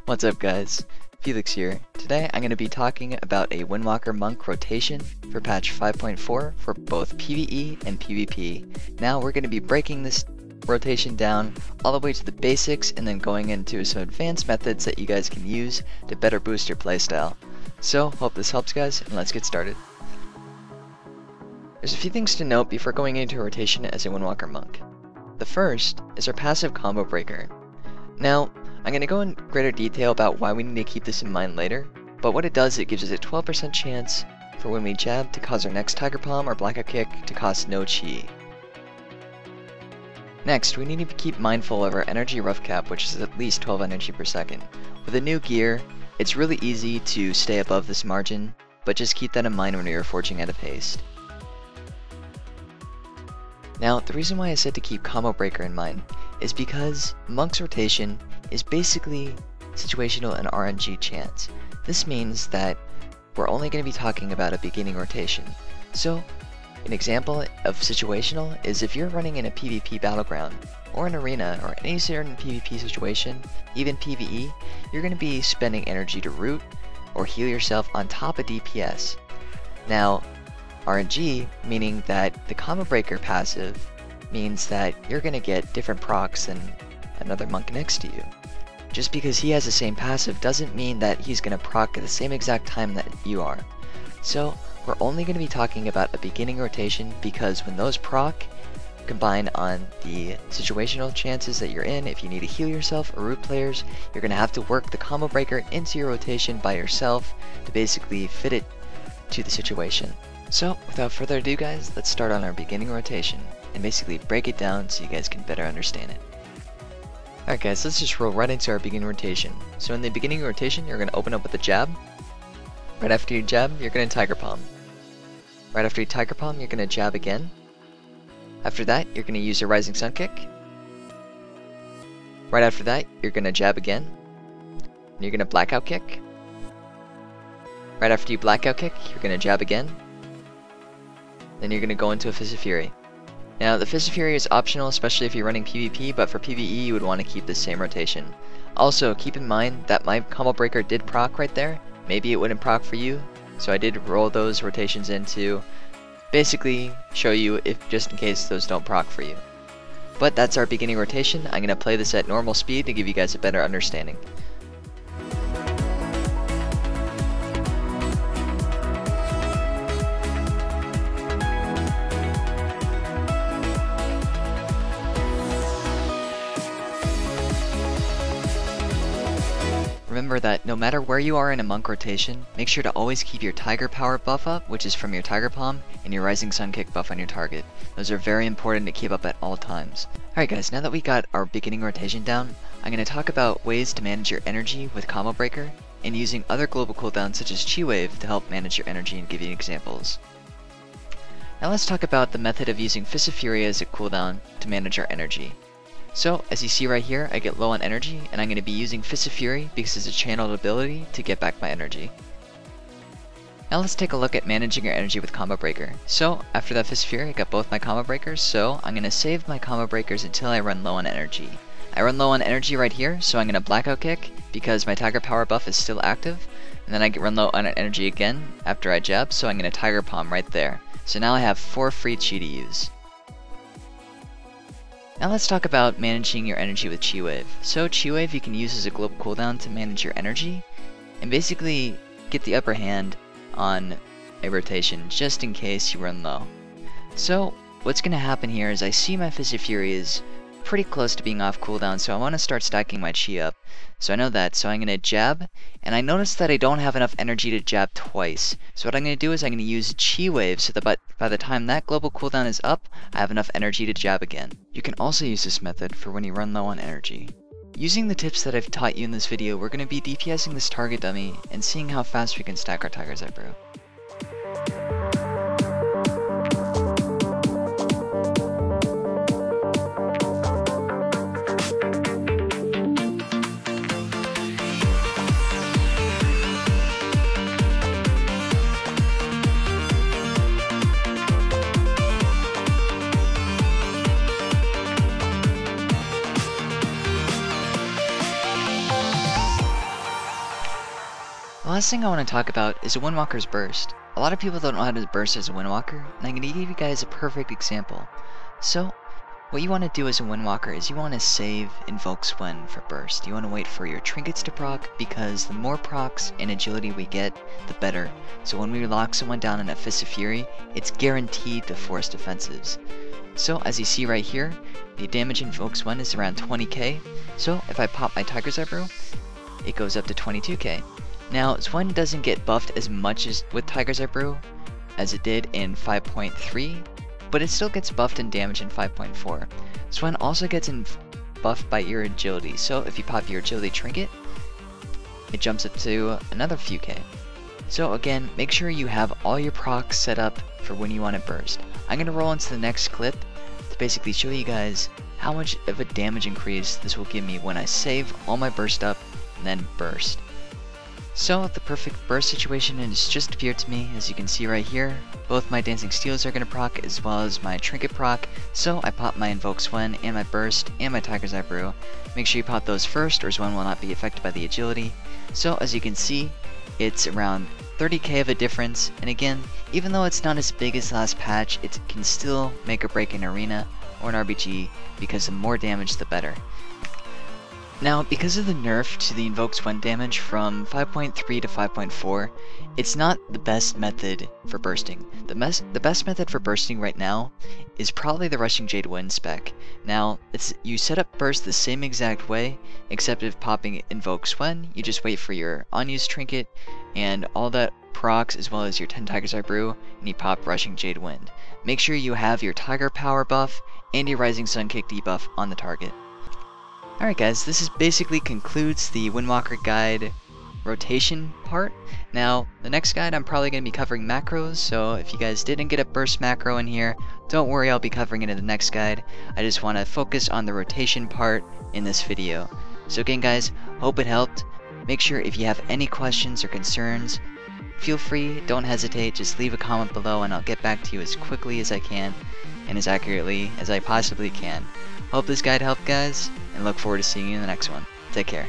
What's up guys, Felix here. Today I'm going to be talking about a Windwalker Monk rotation for patch 5.4 for both PvE and PvP. Now we're going to be breaking this rotation down all the way to the basics and then going into some advanced methods that you guys can use to better boost your playstyle. So hope this helps guys, and let's get started. There's a few things to note before going into a rotation as a Windwalker Monk. The first is our passive combo breaker. Now, I'm going to go in greater detail about why we need to keep this in mind later, but what it does is it gives us a 12% chance for when we jab to cause our next Tiger Palm or Blackout Kick to cost no chi. Next, we need to keep mindful of our energy rough cap, which is at least 12 energy per second. With a new gear, it's really easy to stay above this margin, but just keep that in mind when you're forging at a pace. Now, the reason why I said to keep Combo Breaker in mind is because Monk's rotation is basically situational and RNG chance. This means that we're only going to be talking about a beginning rotation. So, an example of situational is if you're running in a PvP battleground, or an arena, or any certain PvP situation, even PvE, you're going to be spending energy to root or heal yourself on top of DPS. Now, RNG, meaning that the Combo Breaker passive means that you're going to get different procs than another monk next to you. Just because he has the same passive doesn't mean that he's going to proc at the same exact time that you are. So we're only going to be talking about a beginning rotation because when those proc combine on the situational chances that you're in, if you need to heal yourself or root players, you're going to have to work the Combo Breaker into your rotation by yourself to basically fit it to the situation. So without further ado guys, let's start on our beginning rotation and basically break it down so you guys can better understand it. Alright guys, let's just roll right into our beginning rotation. So in the beginning rotation, you're going to open up with a jab. Right after you jab, you're going to Tiger Palm. Right after you Tiger Palm, you're going to jab again. After that, you're going to use your Rising Sun Kick. Right after that, you're going to jab again. And you're going to Blackout Kick. Right after you Blackout Kick, you're going to jab again. Then you're going to go into a Fist of Fury. Now, the Fist of Fury is optional, especially if you're running PvP, but for PvE you would want to keep the same rotation. Also, keep in mind that my Combo Breaker did proc right there. Maybe it wouldn't proc for you, so I did roll those rotations in to basically show you if just in case those don't proc for you. But that's our beginning rotation. I'm going to play this at normal speed to give you guys a better understanding. Remember that no matter where you are in a monk rotation, make sure to always keep your Tiger Power buff up, which is from your Tiger Palm, and your Rising Sun Kick buff on your target. Those are very important to keep up at all times. Alright guys, now that we got our beginning rotation down, I'm going to talk about ways to manage your energy with Combo Breaker, and using other global cooldowns such as Chi Wave to help manage your energy and give you examples. Now let's talk about the method of using Fist of Fury as a cooldown to manage our energy. So, as you see right here, I get low on energy, and I'm going to be using Fist of Fury because it's a channeled ability to get back my energy. Now let's take a look at managing your energy with Combo Breaker. So, after that Fist of Fury, I got both my Combo Breakers, so I'm going to save my Combo Breakers until I run low on energy. I run low on energy right here, so I'm going to Blackout Kick because my Tiger Power buff is still active, and then I run low on energy again after I jab, so I'm going to Tiger Palm right there. So now I have 4 free chi to use. Now let's talk about managing your energy with Chi Wave. So Chi Wave you can use as a global cooldown to manage your energy, and basically get the upper hand on a rotation just in case you run low. So what's going to happen here is I see my Fist of Fury is pretty close to being off cooldown, so I want to start stacking my chi up. So I know that, so I'm going to jab, and I notice that I don't have enough energy to jab twice. So what I'm going to do is I'm going to use Chi Wave so that by the time that global cooldown is up, I have enough energy to jab again. You can also use this method for when you run low on energy. Using the tips that I've taught you in this video, we're going to be DPSing this target dummy and seeing how fast we can stack our Tiger's Eye Brew. last thing I want to talk about is a Windwalker's burst. A lot of people don't know how to burst as a Windwalker, and I'm going to give you guys a perfect example. So, what you want to do as a Windwalker is you want to save Invoke Swen for burst. You want to wait for your trinkets to proc, because the more procs and agility we get, the better. So when we lock someone down in a Fist of Fury, it's guaranteed to force defensives. So as you see right here, the damage Invoke Swen is around 20k. So if I pop my Tiger's Eye Brew, it goes up to 22k. Now Swen doesn't get buffed as much as with Tiger's Eye Brew as it did in 5.3, but it still gets buffed in damage in 5.4. Swen also gets buffed by your agility, so if you pop your agility trinket, it jumps up to another few k. So again, make sure you have all your procs set up for when you want to burst. I'm going to roll into the next clip to basically show you guys how much of a damage increase this will give me when I save all my burst up and then burst. So the perfect burst situation has just appeared to me, as you can see right here. Both my Dancing Steels are going to proc as well as my Trinket proc, so I pop my Invoke Swen and my burst and my Tiger's Eye Brew. Make sure you pop those first or Swen will not be affected by the agility. So as you can see, it's around 30k of a difference, and again, even though it's not as big as last patch, it can still make or break an arena or an RBG, because the more damage the better. Now, because of the nerf to the Invoke Swen damage from 5.3 to 5.4, it's not the best method for bursting. The best method for bursting right now is probably the Rushing Jade Wind spec. Now, you set up burst the same exact way, except if popping Invoke Swen, you just wait for your unused trinket and all that procs as well as your 10 Tiger's Eye Brew, and you pop Rushing Jade Wind. Make sure you have your Tiger Power buff and your Rising Sun Kick debuff on the target. Alright guys, this basically concludes the Windwalker guide rotation part. Now, the next guide I'm probably going to be covering macros, so if you guys didn't get a burst macro in here, don't worry, I'll be covering it in the next guide. I just want to focus on the rotation part in this video. So again guys, hope it helped. Make sure if you have any questions or concerns, feel free, don't hesitate, just leave a comment below and I'll get back to you as quickly as I can and as accurately as I possibly can. Hope this guide helped guys, and look forward to seeing you in the next one. Take care.